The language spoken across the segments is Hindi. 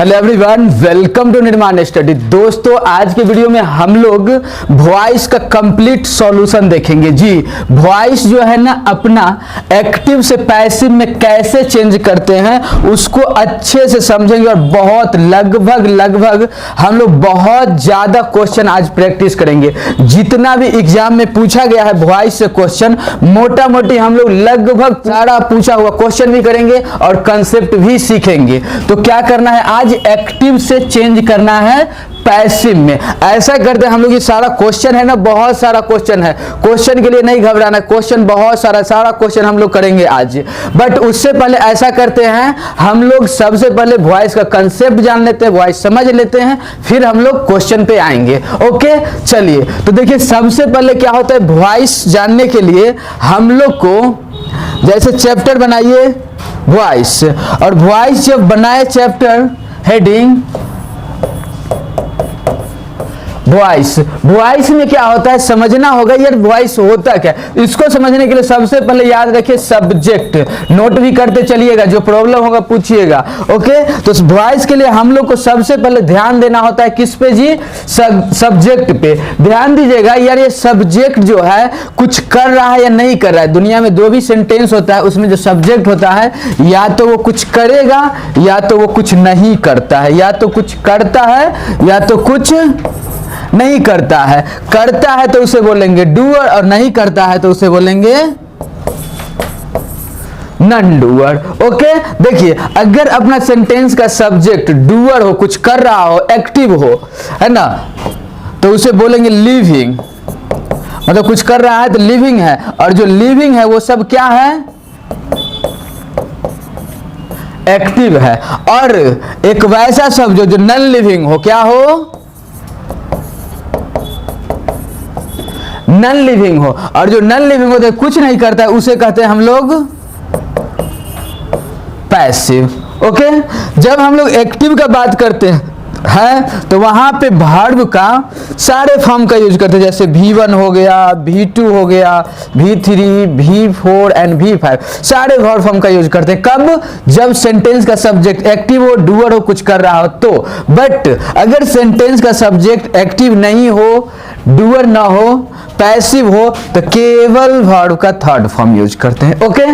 हेलो एवरीवन, वेलकम टू निर्माण स्टडी। दोस्तों, आज के वीडियो में हम लोग वॉइस का कंप्लीट सॉल्यूशन देखेंगे। जी, वॉइस जो है ना अपना एक्टिव से पैसिव में कैसे चेंज करते हैं उसको अच्छे से समझेंगे और बहुत लगभग हम लोग बहुत ज्यादा क्वेश्चन आज प्रैक्टिस करेंगे। जितना भी एग्जाम में पूछा गया है वॉइस से क्वेश्चन, मोटा मोटी हम लोग लगभग सारा पूछा हुआ क्वेश्चन भी करेंगे और कंसेप्ट भी सीखेंगे। तो क्या करना है, आज एक्टिव से चेंज करना है पैसिव में। ऐसा करते हैं हम लोग, ये सारा क्वेश्चन है ना, बहुत सारा क्वेश्चन है। क्वेश्चन के लिए नहीं घबराना, क्वेश्चन बहुत सारा क्वेश्चन हम लोग करेंगे आज। बट उससे पहले ऐसा करते हैं, हम लोग सबसे पहले वॉइस का कंसेप्ट जान लेते हैं, वॉइस समझ लेते हैं, फिर हम लोग क्वेश्चन पे आएंगे। ओके, चलिए। तो देखिए, सबसे पहले क्या होता है, वॉइस जानने के लिए हम लोग को जैसे चैप्टर बनाइए वॉइस, और वॉइस जब बनाए चैप्टर, हेडिंग वॉइस में क्या होता है समझना होगा यार, वॉइस होता क्या। इसको समझने के लिए सबसे पहले याद रखिए सब्जेक्ट, नोट भी करते चलिएगा, जो प्रॉब्लम होगा पूछिएगा। ओके, तो वॉइस के लिए हम लोग को सबसे पहले ध्यान देना होता है किस पे जी, सब्जेक्ट पे ध्यान दीजिएगा। यार ये सब्जेक्ट जो है कुछ कर रहा है या नहीं कर रहा है। दुनिया में जो भी सेंटेंस होता है उसमें जो सब्जेक्ट होता है, या तो वो कुछ करेगा या तो वो कुछ नहीं करता है, या तो कुछ करता है या तो कुछ नहीं करता है। करता है तो उसे बोलेंगे डूअर, और नहीं करता है तो उसे बोलेंगे नॉन डूअर। ओके, देखिए, अगर अपना सेंटेंस का सब्जेक्ट डूअर हो, कुछ कर रहा हो, एक्टिव हो, है ना, तो उसे बोलेंगे लिविंग। मतलब कुछ कर रहा है तो लिविंग है, और जो लिविंग है वो सब क्या है, एक्टिव है। और एक वैसा शब्द जो नॉन लिविंग हो, क्या हो, नॉन लिविंग हो। और जो नॉन लिविंग होता है, कुछ नहीं करता है, उसे कहते हैं हम लोग पैसिव। ओके, जब हम लोग एक्टिव का बात करते हैं तो वहां पे वर्ब का सारे फॉर्म का यूज करते हैं, जैसे V1 हो गया, V2 हो गया, V3, V4 एंड V5, सारे वर्ब फॉर्म का यूज करते हैं। कब, जब सेंटेंस का सब्जेक्ट एक्टिव हो, डूअर हो, कुछ कर रहा हो तो। बट अगर सेंटेंस का सब्जेक्ट एक्टिव नहीं हो, डूअर ना हो, पैसिव हो, तो केवल वर्ब का थर्ड फॉर्म यूज करते हैं। ओके,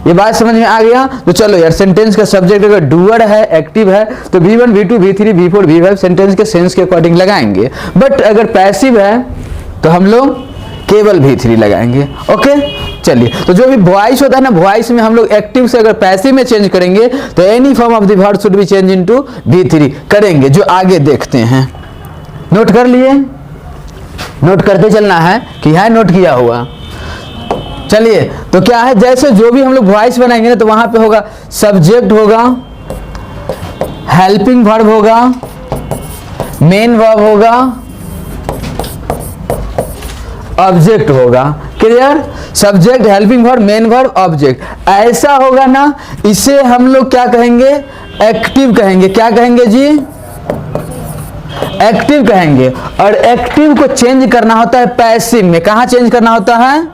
ये बात समझ में आ गया। तो चलो यार, सेंटेंस का सब्जेक्ट अगर डूअर है, एक्टिव है, तो V1, V2, V3, V4, V5 sentence के सेंस के अकॉर्डिंग लगाएंगे। बट अगर पैसिव है तो हम लोग केवल V3 लगाएंगे। ओके, चलिए। तो जो भी वॉइस होता है ना, वॉइस में हम लोग एक्टिव से अगर पैसिव में चेंज करेंगे तो any form of the verb should be change into V3 करेंगे, जो आगे देखते हैं। नोट कर लिए, नोट करते चलना है कि है नोट किया हुआ। चलिए, तो क्या है, जैसे जो भी हम लोग वॉइस बनाएंगे ना, तो वहां पे होगा सब्जेक्ट, होगा हेल्पिंग वर्ब, होगा मेन वर्ब, होगा ऑब्जेक्ट, होगा। Clear, subject, helping verb, main verb, object, ऐसा होगा ना, इसे हम लोग क्या कहेंगे, एक्टिव कहेंगे। क्या कहेंगे जी, एक्टिव कहेंगे। और एक्टिव को चेंज करना होता है पैसिव में। कहां चेंज करना होता है,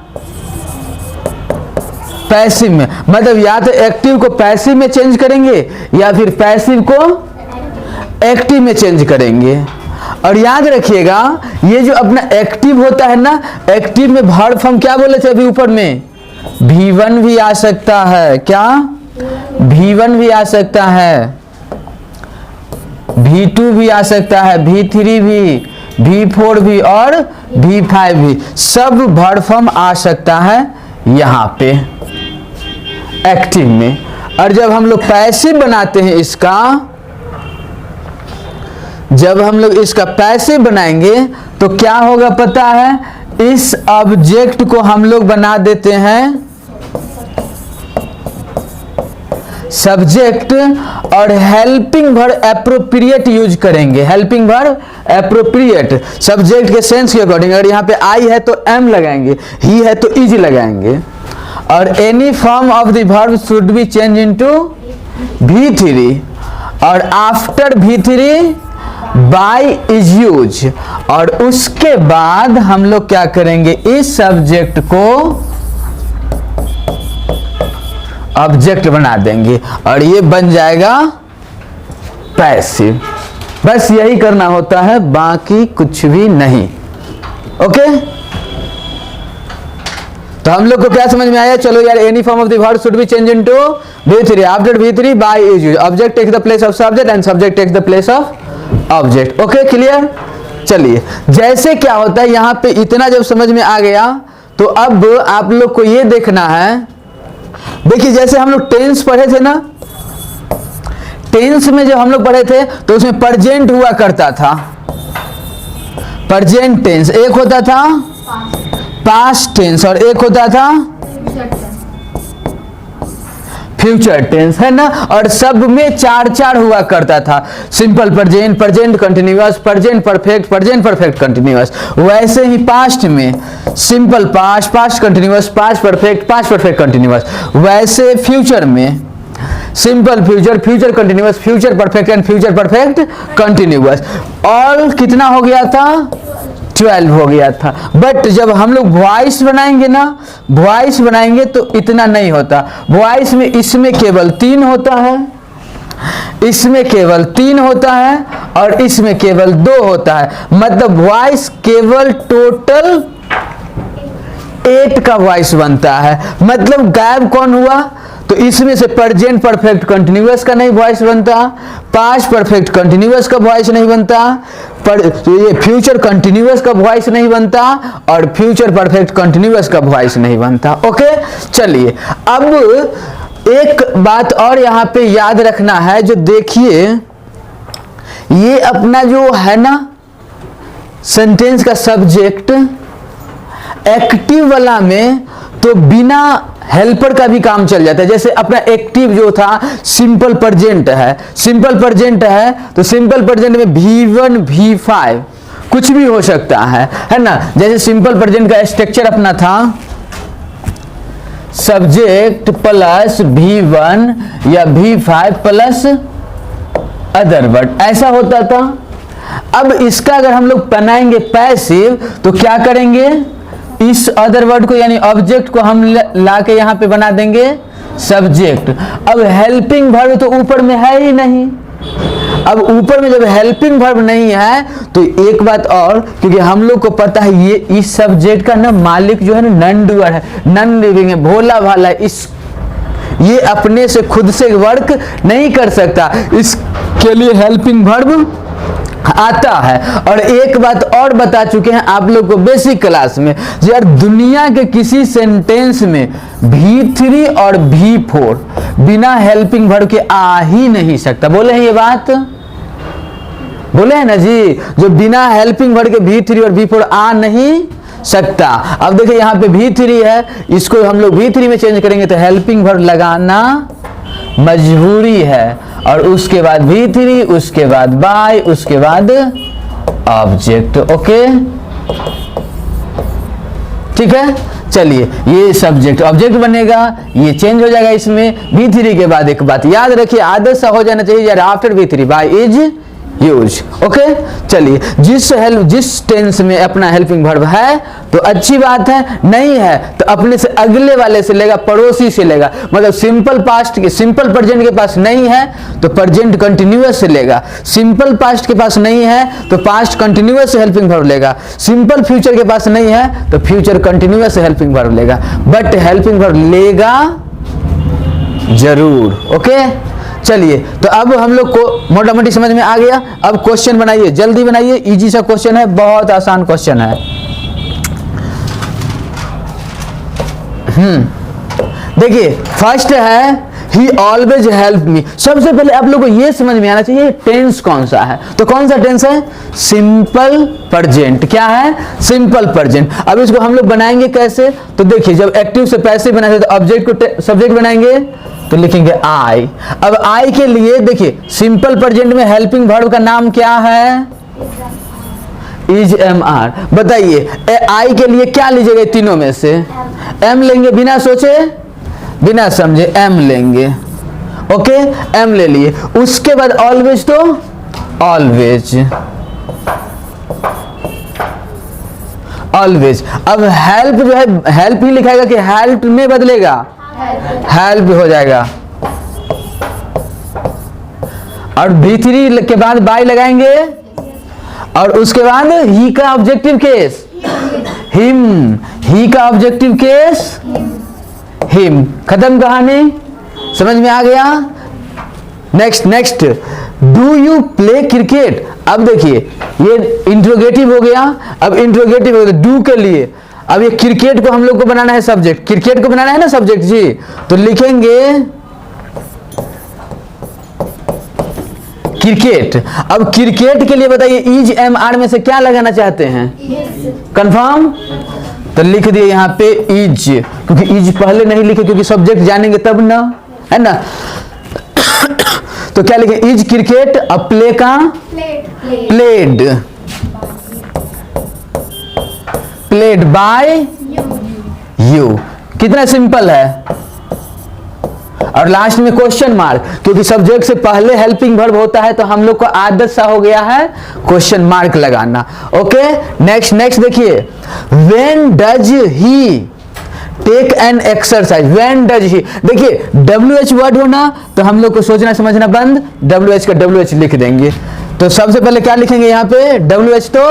पैसिव में। मतलब या तो एक्टिव को पैसिव में चेंज करेंगे या फिर पैसिव को एक्टिव में चेंज करेंगे। और याद रखिएगा, ये जो अपना एक्टिव होता है ना, एक्टिव में वर्ब फॉर्म क्या बोले थे अभी ऊपर में, V1 भी आ सकता है। क्या, V1 भी आ सकता है, V2 भी आ सकता है, V3 भी, V4 भी और V5 भी, सब वर्ब फॉर्म आ सकता है यहां पे एक्टिव में। और जब हम लोग पैसिव बनाते हैं इसका, जब हम लोग इसका पैसिव बनाएंगे तो क्या होगा पता है, इस ऑब्जेक्ट को हम लोग बना देते हैं सब्जेक्ट, और हेल्पिंग वर्ब एप्रोप्रिएट यूज करेंगे। हेल्पिंग वर्ब एप्रोप्रिएट, सब्जेक्ट के सेंस के अकॉर्डिंग। अगर यहाँ पे आई है तो एम लगाएंगे, ही है तो इज लगाएंगे। और any form of the verb should be change into V3, और after V3 by is use. और उसके बाद हम लोग क्या करेंगे, इस सब्जेक्ट को ऑब्जेक्ट बना देंगे, और ये बन जाएगा पैसिव। बस यही करना होता है, बाकी कुछ भी नहीं। ओके, तो हम लोग को क्या समझ में आया? चलो यार, any form of the verb should be change into V3 after V3 by is use. Object takes the place of subject and subject takes the place of object. Okay, clear? चलिए, जैसे क्या होता है यहां पे, इतना जब समझ में आ गया तो अब आप लोग को ये देखना है। देखिए, जैसे हम लोग टेंस पढ़े थे ना, टेंस में जब हम लोग पढ़े थे तो उसमें प्रेजेंट हुआ करता था, प्रेजेंट टेंस। एक होता था पास्ट टेंस और एक होता था फ्यूचर टेंस, है ना। और सब में चार चार हुआ करता था, simple present, present continuous, present perfect, present perfect continuous. वैसे ही पास्ट में simple past, past continuous, past perfect, past perfect continuous. वैसे फ्यूचर में simple future, future continuous, future perfect and future perfect continuous. All कितना हो गया था? 12 हो गया था। बट जब हम लोग वॉइस बनाएंगे ना, वॉइस बनाएंगे तो इतना नहीं होता। वॉइस में इसमें केवल 3 होता है, इसमें केवल 3 होता है और इसमें केवल 2 होता है। मतलब वॉइस केवल टोटल 8 का वॉइस बनता है। मतलब गायब कौन हुआ? तो इसमें से प्रेजेंट परफेक्ट कंटिन्यूअस का नहीं वॉइस बनता, पास्ट परफेक्ट कंटिन्यूअस का वॉइस नहीं बनता, तो ये फ्यूचर कंटिन्यूअस का वॉइस नहीं बनता और फ्यूचर परफेक्ट कंटिन्यूअस का वॉइस नहीं बनता। ओके, चलिए, अब एक बात और यहां पे याद रखना है। जो देखिए, ये अपना जो है ना सेंटेंस का सब्जेक्ट, एक्टिव वाला में तो बिना हेल्पर का भी काम चल जाता है। जैसे अपना एक्टिव जो था सिंपल प्रेजेंट है, सिंपल प्रेजेंट है तो सिंपल प्रेजेंट में V1 V5 कुछ भी हो सकता है ना। जैसे सिंपल प्रेजेंट का स्ट्रक्चर अपना था सब्जेक्ट प्लस V1 या V5 प्लस अदर वर्ड, ऐसा होता था। अब इसका अगर हम लोग बनाएंगे पैसिव तो क्या करेंगे? इस अदर वर्ड को यानी ऑब्जेक्ट को हम लाके यहां पे बना देंगे सब्जेक्ट। अब हेल्पिंग वर्ब तो ऊपर में है ही नहीं। अब ऊपर में जब हेल्पिंग वर्ब नहीं है तो एक बात और, क्योंकि हम लोग को पता है ये इस सब्जेक्ट का ना मालिक जो है ना नॉन डूअर है, नॉन लिविंग है, भोला भाला, इस ये अपने से खुद से वर्क नहीं कर सकता, इसके लिए हेल्पिंग वर्ब आता है। और एक बात और बता चुके हैं आप लोग को बेसिक क्लास में, यार दुनिया के किसी सेंटेंस में V3 और V4 बिना हेल्पिंग वर्ब के आ ही नहीं सकता। बोले हैं ये बात? बोले हैं ना जी, जो बिना हेल्पिंग वर्ब के V3 और V4 आ नहीं सकता। अब देखिए यहाँ पे V3 है, इसको हम लोग V3 में चेंज करेंगे तो हेल्पिंग वर्ब लगाना मजबूरी है। और उसके बाद V3, उसके बाद बाय, उसके बाद ऑब्जेक्ट। ओके, ठीक है। चलिए, ये सब्जेक्ट ऑब्जेक्ट बनेगा, ये चेंज हो जाएगा इसमें। V3 के बाद एक बात याद रखिए, आदत सा हो जाना चाहिए यार, after V3 by is use. Okay, चलिए, जिस टेंस में अपना हेल्पिंग वर्ब है तो अच्छी बात है, नहीं है तो अपने से अगले वाले से लेगा, पड़ोसी से लेगा। मतलब सिंपल पास्ट के, सिंपल प्रेजेंट के पास नहीं है तो प्रेजेंट कंटिन्यूअस से लेगा, सिंपल पास्ट के पास नहीं है तो पास्ट कंटिन्यूअस से हेल्पिंग वर्ब लेगा, सिंपल फ्यूचर के पास नहीं है तो फ्यूचर कंटिन्यूअस से हेल्पिंग वर्ब लेगा। बट हेल्पिंग वर्ब लेगा जरूर। ओके, चलिए, तो अब हम लोग को मोटा मोटी समझ में आ गया। अब क्वेश्चन बनाइए, जल्दी बनाइए, इजी सा क्वेश्चन है, बहुत आसान क्वेश्चन है। देखिए, फर्स्ट है ही ऑलवेज हेल्प मी। सबसे पहले आप लोग को यह समझ में आना चाहिए टेंस कौन सा है। तो कौन सा टेंस है? Simple present. क्या है? Simple present. अब इसको हम लोग बनाएंगे कैसे? तो देखिए, जब एक्टिव से पैसिव बनाते तो ऑब्जेक्ट को सब्जेक्ट बनाएंगे तो लिखेंगे आई। अब आई के लिए देखिए, सिंपल प्रेजेंट में हेल्पिंग वर्ब का नाम क्या है? Is am are. बताइए आई के लिए क्या लीजिएगा तीनों में से? एम लेंगे, बिना सोचे बिना समझे एम लेंगे। ओके, एम ले लिए। उसके बाद ऑलवेज तो ऑलवेज, ऑलवेज। अब हेल्प जो है, हेल्प ही लिखाएगा कि हेल्प में बदलेगा? हेल्प हो जाएगा। और V3 के बाद बाय लगाएंगे और उसके बाद ही का ऑब्जेक्टिव केस हिम, ही का ऑब्जेक्टिव केस हिम। खत्म कहानी, समझ में आ गया। Next do you play cricket. अब देखिए ये इंट्रोगेटिव हो गया, अब इंट्रोगेटिव हो गया डू के लिए। अब ये क्रिकेट को हम लोग को बनाना है सब्जेक्ट, क्रिकेट को बनाना है ना सब्जेक्ट जी, तो लिखेंगे क्रिकेट। अब क्रिकेट के लिए बताइए इज एम आर में से क्या लगाना चाहते हैं, कंफर्म, तो लिख दिए यहाँ पे इज, क्योंकि इज पहले नहीं लिखे क्योंकि सब्जेक्ट जानेंगे तब ना, है ना। तो क्या लिखे, इज क्रिकेट, अब प्ले का प्लेड, प्लेड बाय यू। कितना सिंपल है। और लास्ट में क्वेश्चन मार्क, क्योंकि सब्जेक्ट से पहले हेल्पिंग वर्ब होता है तो हम लोग को आदत सा हो गया है क्वेश्चन मार्क लगाना। ओके, नेक्स्ट देखिए, when does he take an exercise. When does he, देखिए WH वर्ड हो ना तो हम लोग को सोचना समझना बंद, WH का WH लिख देंगे। तो सबसे पहले क्या लिखेंगे यहाँ पे WH, तो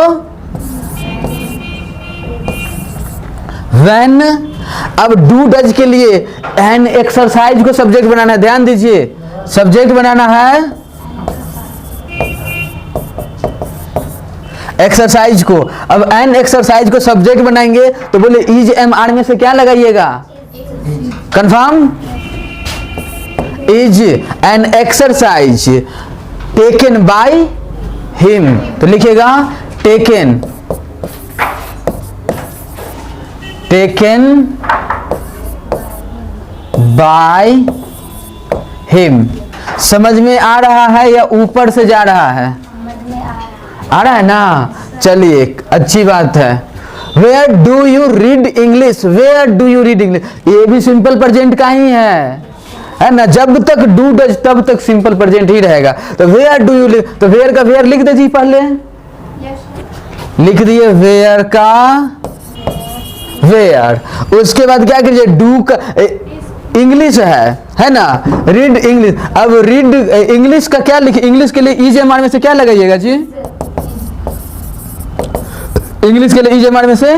व्हेन। अब डू डज के लिए एन एक्सरसाइज को सब्जेक्ट बनाना है, ध्यान दीजिए सब्जेक्ट बनाना है एक्सरसाइज को। अब एन एक्सरसाइज को सब्जेक्ट बनाएंगे तो बोले इज एम आर में से क्या लगाइएगा, confirm, is an exercise taken by him, तो लिखिएगा टेकन बाय हिम। समझ में आ रहा है या ऊपर से जा रहा है, आ रहा है ना, चलिए अच्छी बात है। Where do you read English, where do you read English, ये भी सिंपल प्रेजेंट का ही है ना, जब तक डू डज तब तक सिंपल प्रेजेंट ही रहेगा। तो वेयर डू यू, तो वेयर का वेयर लिख दीजिए, पहले लिख दिए वेयर का वेयर। उसके बाद क्या कीजिए, डू का इंग्लिश है ना, रीड इंग्लिश। अब रीड इंग्लिश का क्या लिखे, इंग्लिश के लिए इज एम आर में से क्या लगाइएगा जी, इंग्लिश के लिए इज एम आर में से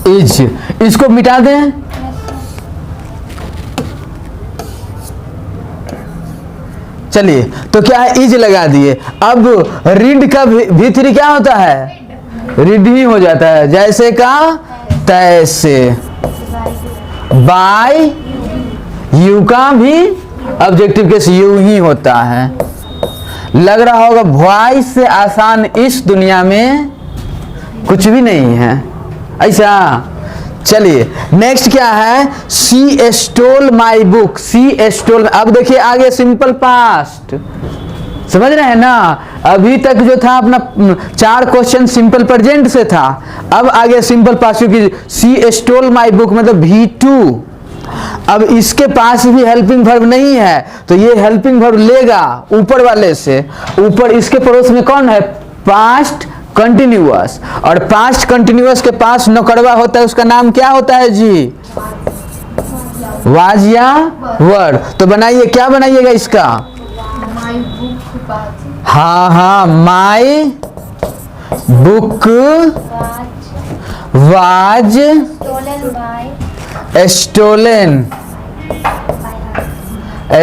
इज, इसको मिटा दें। चलिए तो क्या है, इज लगा दिए। अब रीड का V3 क्या होता है, रीड ही हो जाता है, जैसे का तैसे। बाय यू का भी ऑब्जेक्टिव केस यू ही होता है। लग रहा होगा वॉइस से आसान इस दुनिया में कुछ भी नहीं है, ऐसा। चलिए नेक्स्ट क्या है, she stole my book, she stole. अब देखिए आगे सिंपल पास्ट, समझ रहे हैं ना। अभी तक जो था अपना 4 क्वेश्चन सिंपल प्रेजेंट से था, अब आगे सिंपल पास्ट, क्योंकि सी स्टोल माई बुक मतलब V2। अब इसके पास भी हेल्पिंग वर्ब नहीं है तो ये हेल्पिंग वर्ब लेगा ऊपर वाले से। ऊपर इसके पड़ोस में कौन है, पास्ट कंटिन्यूअस, और पास्ट कंटिन्यूअस के पास नौकरवा होता है, उसका नाम क्या होता है जी, वाज या वर्ड। तो बनाइए, क्या बनाइएगा इसका, हाँ my book was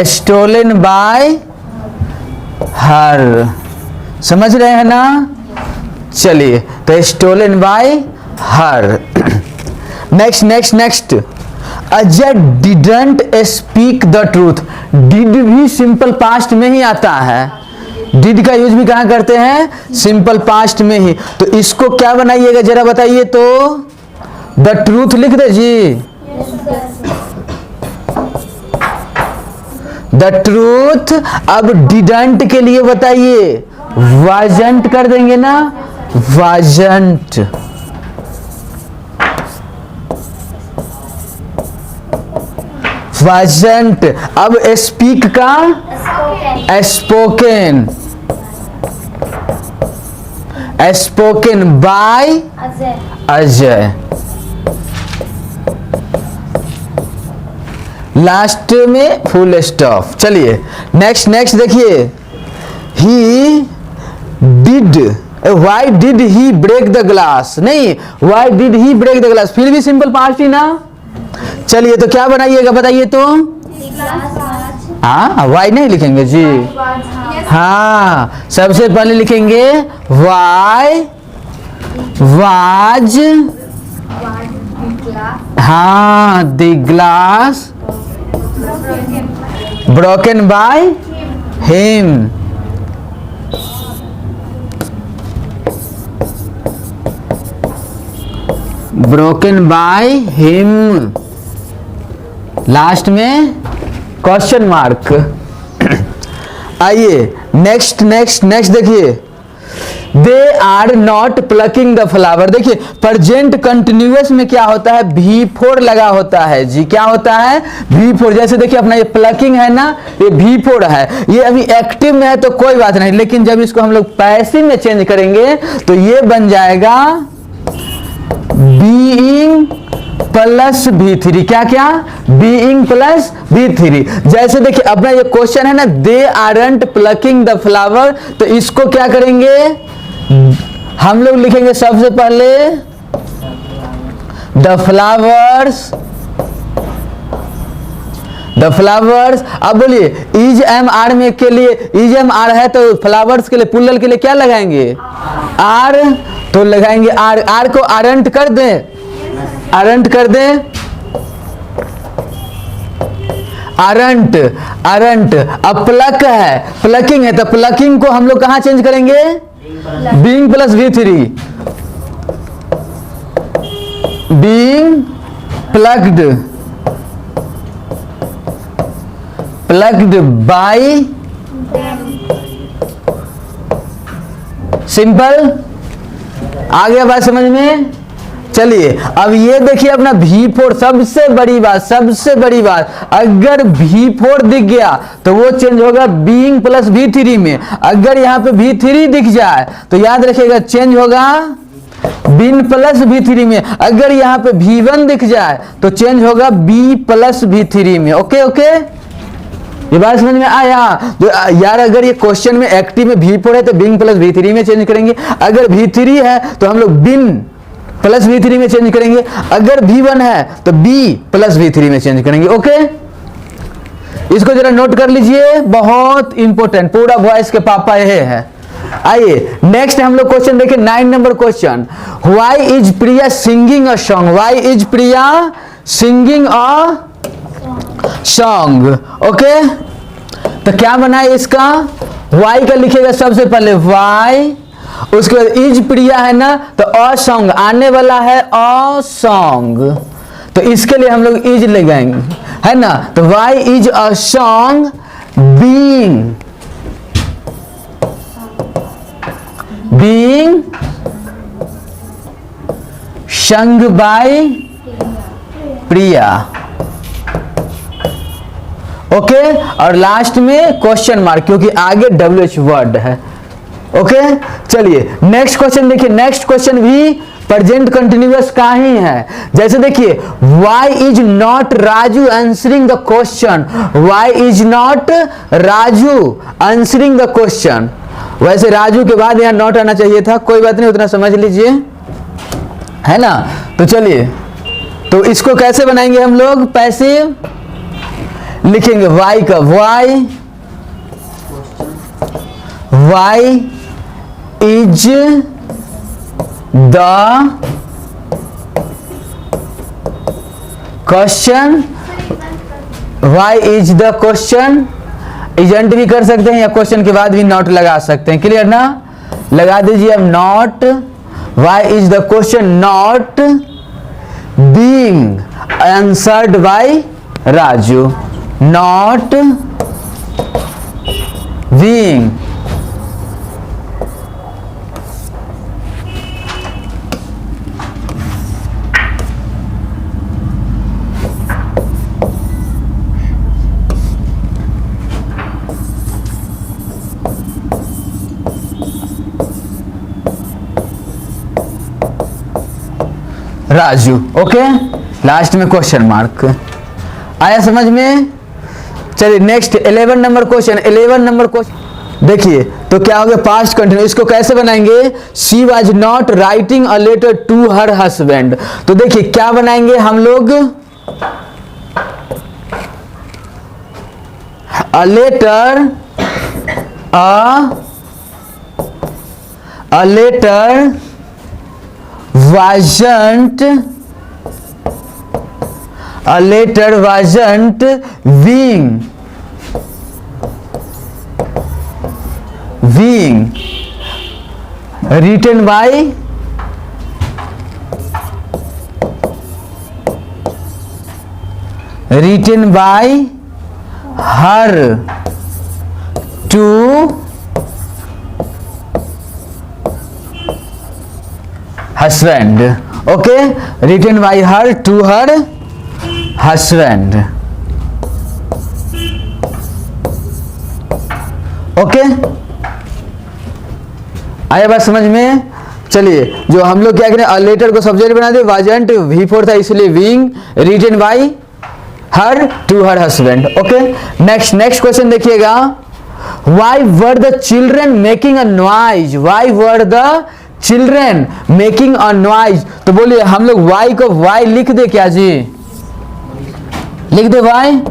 stolen by her. समझ रहे हैं ना। चलिए तो stolen by her. Next Ajay didn't speak the truth. Did भी सिंपल पास्ट में ही आता है, डिड का यूज भी कहाँ करते हैं, सिंपल पास्ट में ही। तो इसको क्या बनाइएगा जरा बताइए, तो द ट्रूथ लिख दे जी, द ट्रूथ। अब डिडंट के लिए बताइए, वाजंट कर देंगे ना, वाजंट। वाजंट। अब स्पीक का spoken, spoken by Ajay. Last में फुल स्टॉप। चलिए नेक्स्ट देखिए, he did, why did he break the glass, नहीं why did he break the glass, फिर भी सिंपल पास्ट ही ना। चलिए तो क्या बनाइएगा बताइए तो, हाँ वाई नहीं लिखेंगे जी, हाँ सबसे पहले लिखेंगे वाई वाज, हाँ the glass broken by him, broken by him, last में क्वेश्चन मार्क। आइए नेक्स्ट नेक्स्ट नेक्स्ट देखिए, they are not plucking the flower. देखिए प्रेजेंट कंटिन्यूअस में क्या होता है, V4 लगा होता है जी, क्या होता है V4। जैसे देखिए अपना ये प्लकिंग है ना, ये V4 है, ये अभी एक्टिव में है तो कोई बात नहीं, लेकिन जब इसको हम लोग पैसिव में चेंज करेंगे तो ये बन जाएगा बीइंग प्लस V3, क्या क्या बीइंग प्लस V3। जैसे देखिए अपना ये क्वेश्चन है ना, they aren't plucking the flower, तो इसको क्या करेंगे हम लोग लिखेंगे सबसे पहले द फ्लावर्स, द फ्लावर्स। अब बोलिए इज एम आर में के लिए, इज एम आर है तो फ्लावर्स के लिए पुल्लल के लिए क्या लगाएंगे आर, तो लगाएंगे आर, आर को आरंट कर दें, आरंट कर दें, आरंट आरंट। अब प्लक है, प्लकिंग है, तो प्लकिंग को हम लोग कहां चेंज करेंगे, being plus V3, being plugged, plugged by, simple. आ गया बात समझ में। चलिए अब ये देखिए अपना V4, सबसे बड़ी बात, सबसे बड़ी बात, अगर V4 दिख गया तो वो चेंज होगा बीइंग प्लस V3 में। अगर यहाँ पे V3 दिख जाए तो याद रखिएगा चेंज होगा बीइंग प्लस V3 में। अगर यहाँ पे V1 दिख जाए तो चेंज होगा B प्लस V3 में। ओके ओके, ये बात समझ में आया। तो यार अगर ये क्वेश्चन में एक्टिव में V4 है तो बीइंग प्लस V3 में चेंज करेंगे, अगर V3 है तो हम लोग बिन प्लस V3 में चेंज करेंगे, अगर V1 है तो B प्लस V3 में चेंज करेंगे। ओके, इसको जरा नोट कर लीजिए, बहुत इंपॉर्टेंट, पूरा वॉइस के पापा ये है। आइए नेक्स्ट हम लोग क्वेश्चन देखें, 9 number question, why is Priya singing a song, why is Priya singing a song. Okay, तो क्या बनाए इसका, वाई का लिखेगा सबसे पहले वाई, उसके बाद इज प्रिया है ना तो अ सॉन्ग आने वाला है, अ सॉन्ग, तो इसके लिए हम लोग इज लगाएंगे है ना। तो why is a song being, being sung by Priya. Okay, और लास्ट में क्वेश्चन मार्क, क्योंकि आगे WH वर्ड है। ओके, चलिए नेक्स्ट क्वेश्चन देखिए, नेक्स्ट क्वेश्चन भी प्रेजेंट कंटिन्यूअस का ही है। जैसे देखिए why is not Raju answering the question, why is not Raju answering the question. वैसे राजू के बाद यहाँ नॉट आना चाहिए था, कोई बात नहीं, उतना समझ लीजिए है ना। तो चलिए, तो इसको कैसे बनाएंगे हम लोग, पैसिव लिखेंगे वाई का, why why is the question, why is the question, agent भी कर सकते हैं या क्वेश्चन के बाद भी नॉट लगा सकते हैं, क्लियर ना, लगा दीजिए अब not, why is the question not being answered by Raju, not being Raju. Okay, last में क्वेश्चन मार्क आया समझ में। चलिए next 11 number question, 11 number question, देखिए तो क्या हो गया, पास्ट कंटिन्यूस। इसको कैसे बनाएंगे, she was not writing a letter to her husband. तो देखिए क्या बनाएंगे हम लोग, a letter, a letter wasn't being written by her to husband. Okay, written by her to her husband. Okay, आया बात समझ में। चलिए जो हम लोग क्या करें, अ लेटर को सब्जेक्ट बना दे, वाजंट V4 था इसलिए being, written by her to her husband. Okay, next question देखिएगा, why were the children making a noise, why were the children making a noise. तो बोलिए हम लोग वाई को वाई लिख दे क्या जी, लिख दे वाई,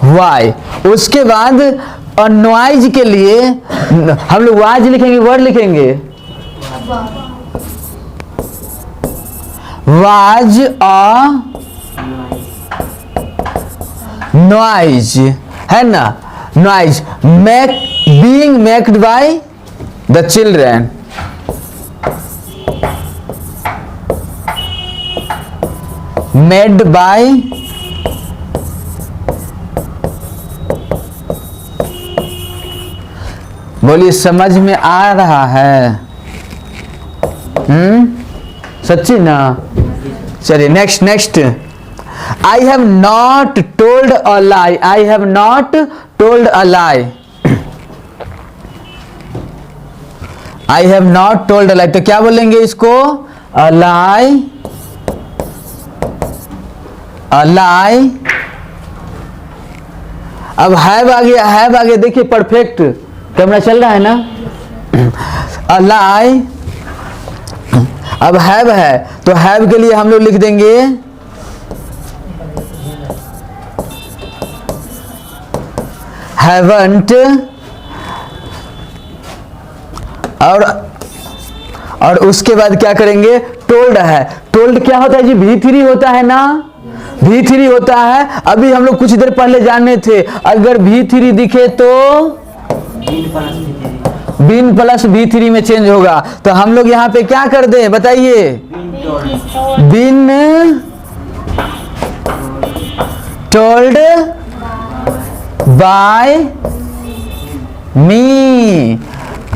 वाई। उसके बाद और नॉइज के लिए हम लोग वाज लिखेंगे, वर्ड लिखेंगे, वाज अ नॉइज, है ना, noise make being maked by the children, made by बोलिए समझ में आ रहा है, सच्ची ना। चलिए next, I have not told a lie, I have not told a lie, I have not told a lie. तो क्या बोलेंगे इसको, अ लाई, अ लाई। अब हैव आ गया, हैव आ गया, देखिए परफेक्ट कैमरा चल रहा है ना, अ लाई। अब हैव है तो हैव के लिए हम लोग लिख देंगे हैवंट, और उसके बाद क्या करेंगे, टोल्ड है। टोल्ड क्या होता है जी, V3 होता है ना, V3 होता है। अभी हम लोग कुछ देर पहले जाने थे, अगर V3 दिखे तो बीन प्लस V3 में चेंज होगा। तो हम लोग यहाँ पे क्या कर दें बताइए, been told by me,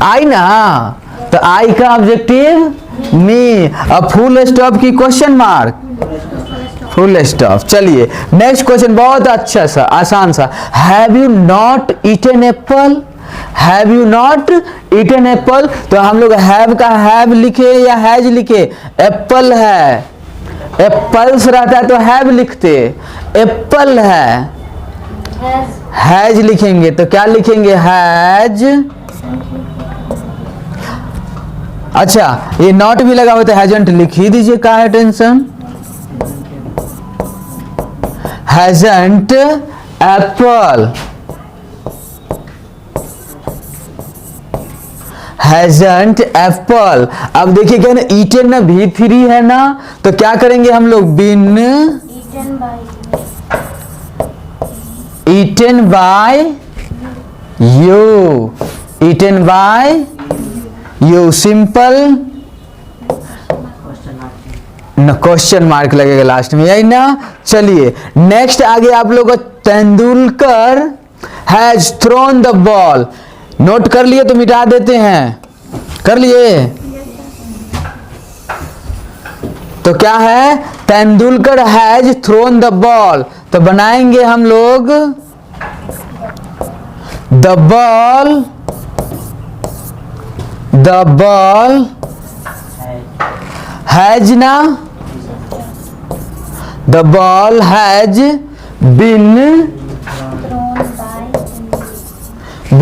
I ना, तो आई का ऑब्जेक्टिव मी, अब फुल स्टॉप की क्वेश्चन मार्क, फुल स्टॉप। चलिए नेक्स्ट क्वेश्चन बहुत अच्छा सा, आसान सा, have you not eaten apple, have you not eaten apple. तो हम लोग हैव का हैव लिखे या हैज लिखे, एप्पल है, एप्पल्स रहता है तो हैव लिखते, एप्पल है, हैज लिखेंगे तो क्या लिखेंगे, हैज। अच्छा ये नॉट भी लगा होता है, हैजंट लिख ही दीजिए, क्या है tension, hasn't Apple, hasn't Apple. अब देखिए क्या ना, ईटन ना V3 है ना, तो क्या करेंगे हम लोग, been eaten by you, eaten by you, simple न, क्वेश्चन मार्क लगेगा लास्ट में, यही ना। चलिए नेक्स्ट आगे आप लोग को, Tendulkar has thrown the ball. Note कर लिए तो मिटा देते हैं, कर लिए तो क्या है, Tendulkar has thrown the ball. तो बनाएंगे हम लोग द बॉल हैज ना, the ball has been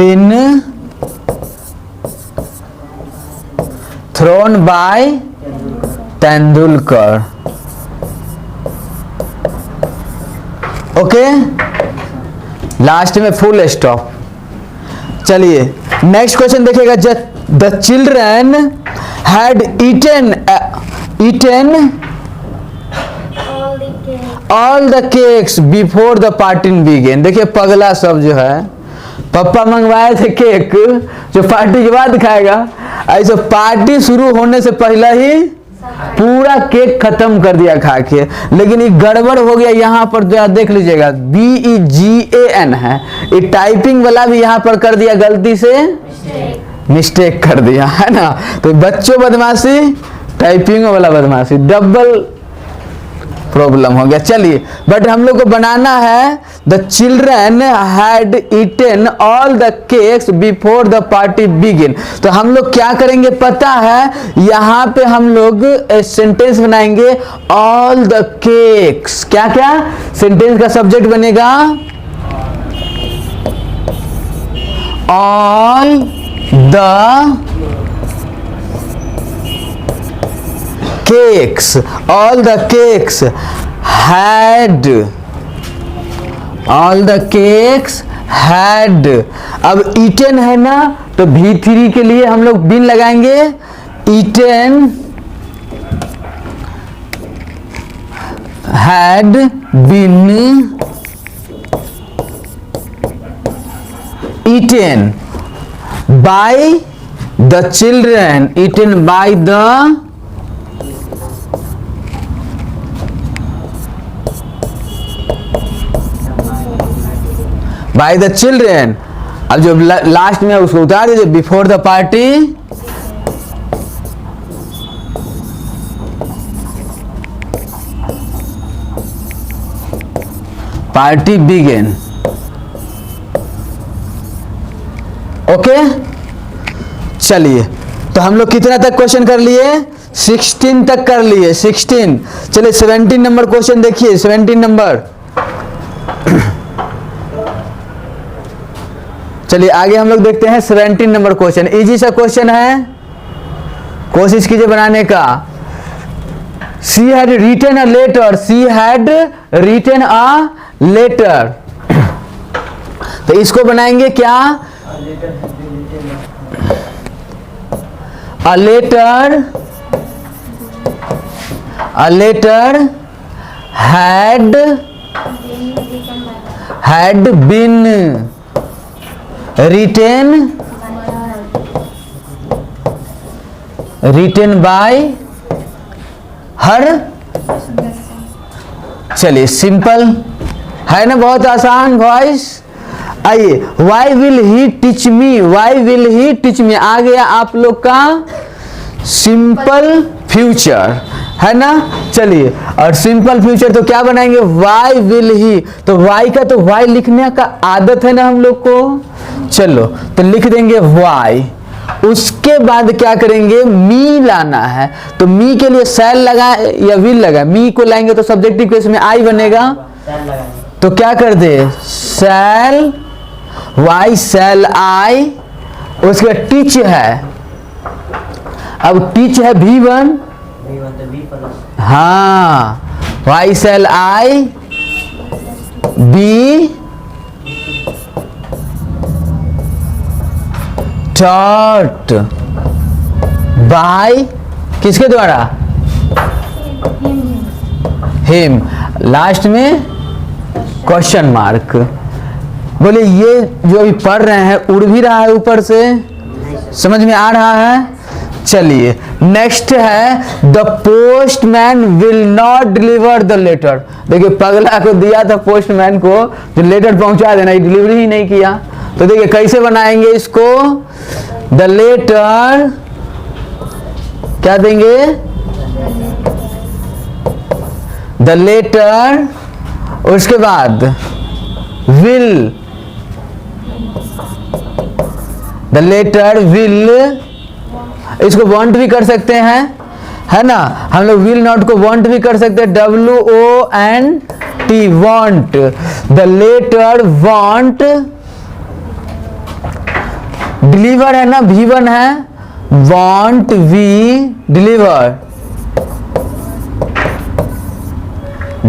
been thrown by Tendulkar. Okay, last में फुल स्टॉप। चलिए नेक्स्ट क्वेश्चन देखिएगा। The children had eaten all the cakes before the party began. देखिए पगला सब जो है, पापा मंगवाए थे केक जो पार्टी के बाद खाएगा, ऐसे पार्टी शुरू होने से पहले ही पूरा केक खत्म कर दिया खा के। लेकिन ये गड़बड़ हो गया यहाँ पर, जो देख लीजिएगा BEGAN है, ये टाइपिंग वाला भी यहाँ पर कर दिया, गलती से मिस्टेक कर दिया है ना। तो बच्चों बदमाशी, टाइपिंग वाला बदमाशी, डबल प्रॉब्लम हो गया। चलिए बट हम लोग को बनाना है the children had eaten all the cakes before the party begin. तो हम लोग क्या करेंगे पता है, यहाँ पे हम लोग सेंटेंस बनाएंगे ऑल द केक्स। क्या क्या सेंटेंस का सब्जेक्ट बनेगा? All the cakes, all the cakes had, all the cakes had। अब eaten है ना, तो V3 के लिए हम लोग बिन लगाएंगे, eaten had been eaten by the children, eaten by the by the children। अब जो लास्ट में उसको उतार दीजिए, before the party party began. Okay, चलिए तो हम लोग कितना तक क्वेश्चन कर लिए? 16 तक कर लिए, 16। चलिए 17 नंबर क्वेश्चन देखिए, 17 नंबर। चलिए आगे हम लोग देखते हैं 17 नंबर क्वेश्चन। इजी सा क्वेश्चन है, कोशिश कीजिए बनाने का। She had written a letter, she had written a letter. तो इसको बनाएंगे क्या? A letter, a letter had been written by her। चलिए सिंपल है ना, बहुत आसान वॉइस। आइए, why will he teach me, why will he teach me आ गया आप लोग का सिंपल फ्यूचर है ना। चलिए और सिंपल फ्यूचर तो क्या बनाएंगे? Why will he. तो वाई का तो वाई लिखने का आदत है ना हम लोग को, चलो तो लिख देंगे वाई। उसके बाद क्या करेंगे? मी लाना है, तो मी के लिए सैल लगा या विल लगा? मी को लाएंगे तो सब्जेक्टिव केस में आई बनेगा, तो क्या कर दे? Shall, why shall I. उसके टीच है, अब टीच है V1, हाँ, why shall I be taught by किसके द्वारा? हिम। लास्ट में क्वेश्चन मार्क। बोले ये जो अभी पढ़ रहे हैं उड़ भी रहा है ऊपर से, समझ में आ रहा है? चलिए नेक्स्ट है the postman will not deliver the letter. देखिए पगला को दिया था पोस्टमैन को जो लेटर पहुंचा देना, डिलीवरी ही नहीं किया। तो देखिए कैसे बनाएंगे इसको? द लेटर क्या देंगे? द लेटर, उसके बाद विल, द लेटर विल, इसको वांट भी कर सकते हैं है ना, हम लोग विल नॉट को वांट भी कर सकते हैं, WONT won't. The letter won't deliver है ना, V1 है, want we deliver,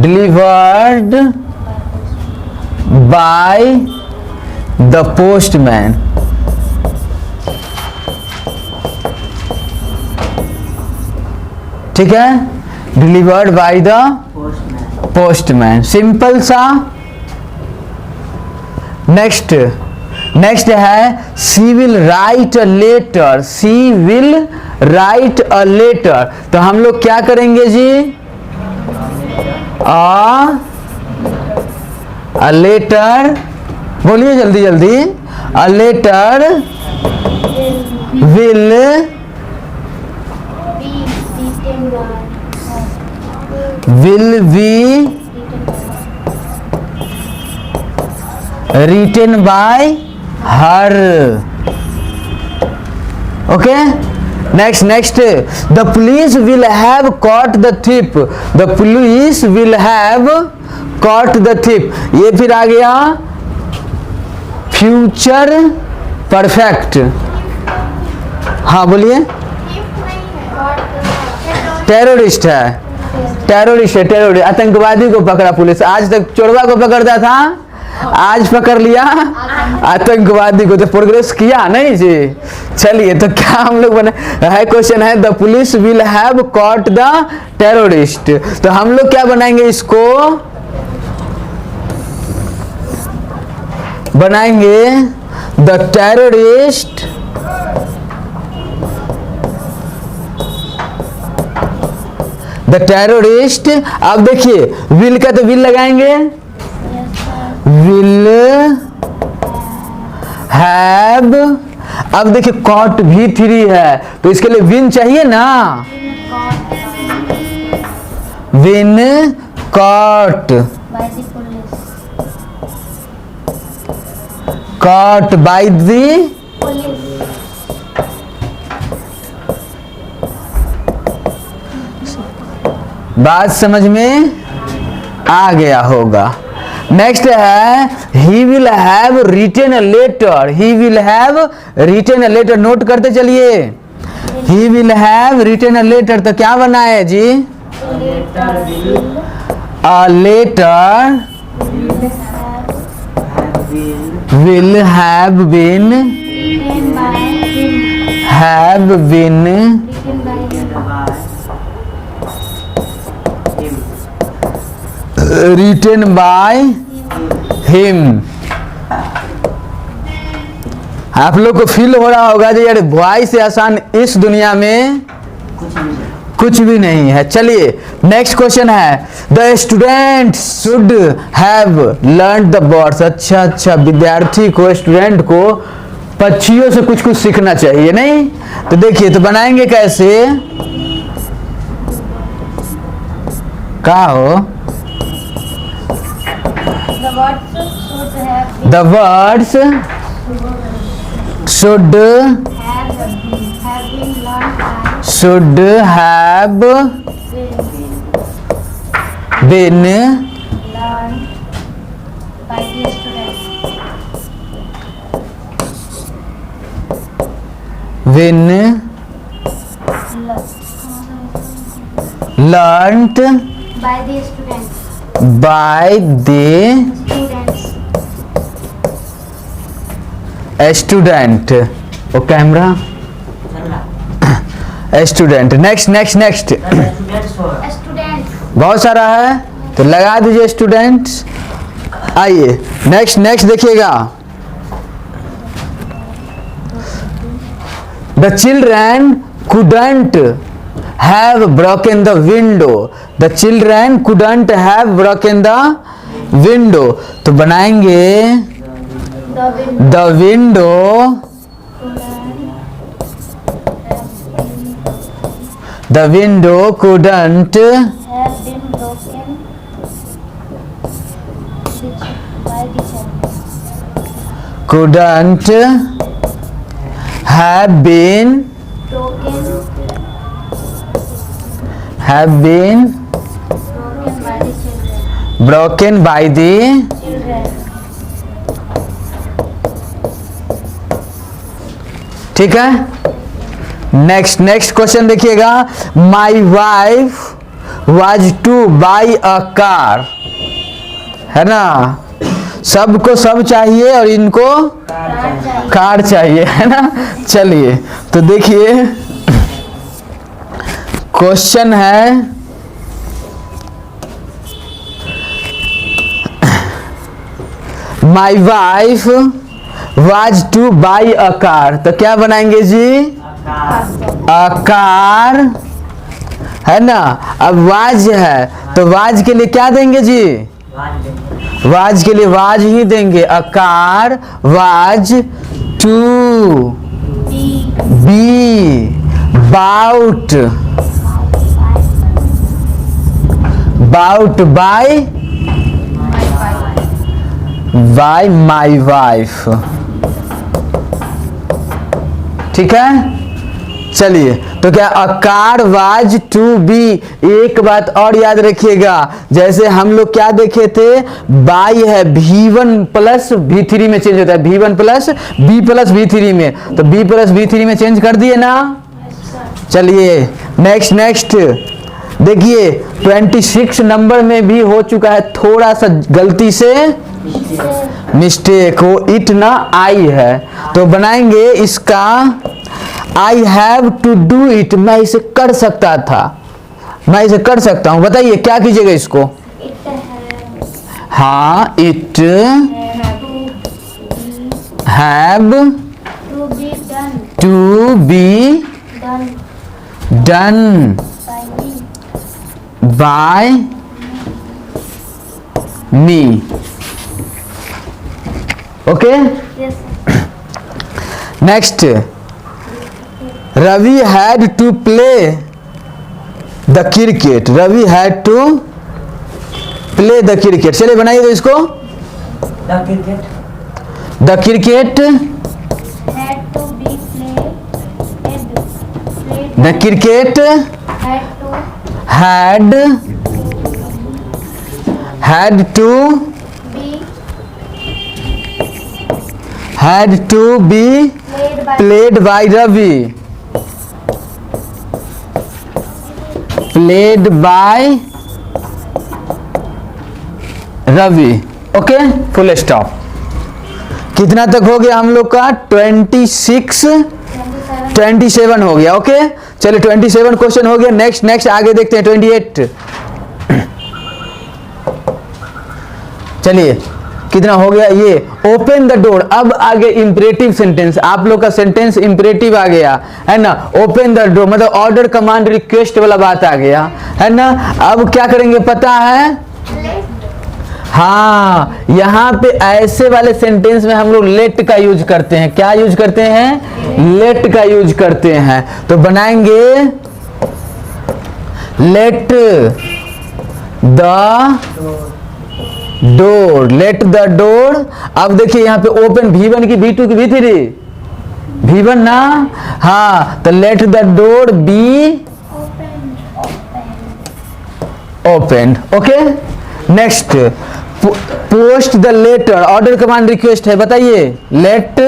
delivered by the postman. ठीक है, delivered by the postman, simple सा। नेक्स्ट है she will write a letter, she will write a letter, तो हम लोग क्या करेंगे जी, अ लेटर, बोलिए जल्दी जल्दी, a letter will be written by her. Okay, next the police will have caught the thief, the police will have caught the thief, ये फिर आ गया फ्यूचर परफेक्ट। हाँ बोलिए, टेररिस्ट है, टेररिस्ट है, टेररिस्ट, आतंकवादी को पकड़ा पुलिस, आज तक चोरवा को पकड़ता था, आज पकड़ लिया आतंकवादी को, तो प्रोग्रेस किया नहीं जी। चलिए, तो क्या हम लोग बने है, क्वेश्चन है the police will have caught the terrorist, तो हम लोग क्या बनाएंगे, इसको बनाएंगे द टेररिस्ट द टेररिस्ट। अब देखिए विल का तो विल लगाएंगे, विल हैव, अब देखिए कॉट V3 है, तो इसके लिए विन चाहिए ना, win caught, caught by the, बात समझ में आ गया होगा। नेक्स्ट है he will have written a letter, he will have written a letter, नोट करते चलिए, he will have written a letter, तो क्या बना है जी, a letter will have been written by him। आप लोग को फील हो रहा होगा जी, यार वॉइस से आसान इस दुनिया में कुछ भी नहीं है। चलिए नेक्स्ट क्वेश्चन है the student should have learn the birds, अच्छा, विद्यार्थी को, स्टूडेंट को पक्षियों से कुछ सीखना चाहिए नहीं, तो देखिए तो बनाएंगे कैसे, क्या हो, the words should have been learnt by the student. Oh camera, student. Next बहुत सारा है तो लगा दीजिए स्टूडेंट्स। आइए नेक्स्ट देखिएगा, the children couldn't have broken the window, the children couldn't have broken the window, तो बनाएंगे the window couldn't have been broken by the ठीक है। नेक्स्ट क्वेश्चन देखिएगा, my wife was two by a car, है ना, सबको सब चाहिए और इनको कार चाहिए, है ना। चलिए तो देखिए क्वेश्चन है, my wife was two by a car, तो क्या बनाएंगे जी, अ कार, है ना। अब वाज है तो वाज के लिए क्या देंगे जी, वाज के लिए वाज ही देंगे, a car was to be bought by my wife, ठीक है। चलिए तो क्या, a car was to be, एक बात और याद रखिएगा, जैसे हम लोग क्या देखे थे, बाई है V1 प्लस V3 में चेंज होता है, V1 प्लस V3 में, तो B प्लस V3 में चेंज कर दिए ना। चलिए नेक्स्ट देखिए 26 नंबर में भी हो चुका है थोड़ा सा गलती से मिस्टेक, वो इट ना आई है, तो बनाएंगे इसका I have to do it, मैं इसे कर सकता था, मैं इसे कर सकता हूं, बताइए क्या कीजिएगा इसको, हाँ, it have to be done by me, okay. Next, Ravi had to play the cricket, Ravi had to play the cricket, चलिए बनाइए तो इसको, the cricket the cricket had to be played by Ravi, played by Ravi, okay, full stop. कितना तक हो गया हम लोग का, 27 हो गया, ओके। चलिए 27 क्वेश्चन हो गया। नेक्स्ट आगे देखते हैं 28। चलिए कितना हो गया ये, ओपन द डोर। अब आगे इंपरेटिव सेंटेंस, आप लोग का सेंटेंस इंपरेटिव आ गया है ना, ओपन द डोर मतलब ऑर्डर कमांड रिक्वेस्ट वाला बात आ गया है ना। अब क्या करेंगे पता है, हाँ, यहाँ पे ऐसे वाले सेंटेंस में हम लोग लेट का यूज करते हैं, क्या यूज करते हैं, लेट का यूज करते हैं। तो बनाएंगे let the door, late the door. अब देखिए यहाँ पे ओपन V1 की V2 की V3, V1 ना, हाँ, तो let the door be open, okay. Next, post the letter, order command request है, बताइए, let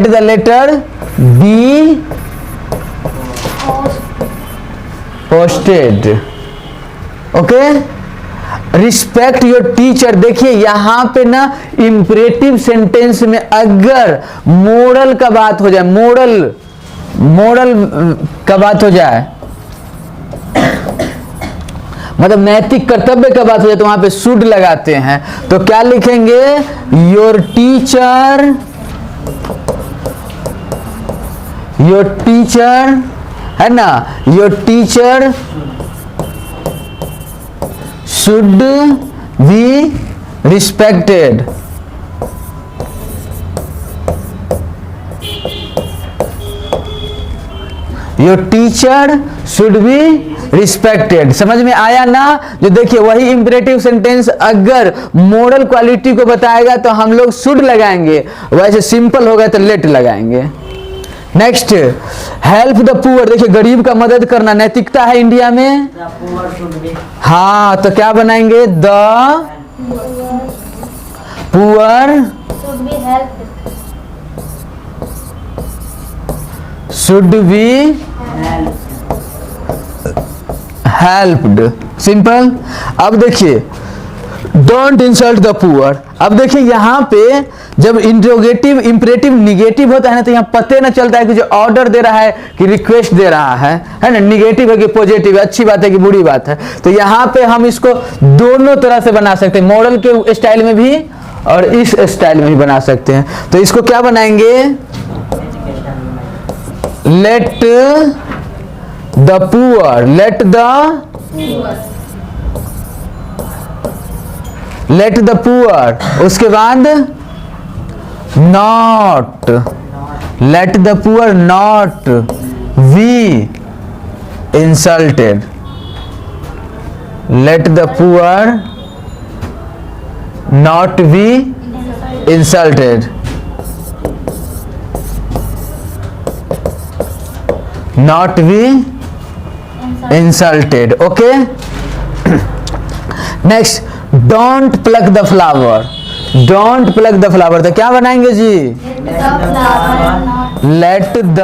the letter be posted, okay. Respect your teacher, देखिए यहां पे ना इंपरेटिव सेंटेंस में अगर मोरल का बात हो जाए, मोरल का बात हो जाए, मतलब नैतिक कर्तव्य का बात हो जाए, तो वहां पे शुड लगाते हैं। तो क्या लिखेंगे, योर टीचर है ना, your teacher should be respected, your teacher should be respected. समझ में आया ना। जो देखिए वही इंपरेटिव सेंटेंस अगर मोरल क्वालिटी को बताएगा तो हम लोग शुड लगाएंगे, वैसे सिंपल होगा तो लेट लगाएंगे। नेक्स्ट, हेल्प द पुअर, देखिए गरीब का मदद करना नैतिकता है इंडिया में, हाँ, तो क्या बनाएंगे, the poor should be helped, simple. अब देखिए डोंट इंसल्ट द पुअर। अब देखिए यहाँ पे जब इंट्रोगेटिव इंपरेटिव निगेटिव होता है ना, तो यहाँ पते न चलता है कि जो ऑर्डर दे रहा है कि रिक्वेस्ट दे रहा है ना, निगेटिव है कि पॉजिटिव है, अच्छी बात है कि बुरी बात है। तो यहाँ पे हम इसको दोनों तरह से बना सकते हैं, मॉडल के स्टाइल में भी और इस स्टाइल में भी बना सकते हैं। तो इसको क्या बनाएंगे, let the poor, let the poor, उसके बाद not, let the poor not be insulted, let the poor not be insulted, not be insulted. Okay, next don't pluck the flower, don't pluck the flower. तो क्या बनाएंगे जी, let the flower not let the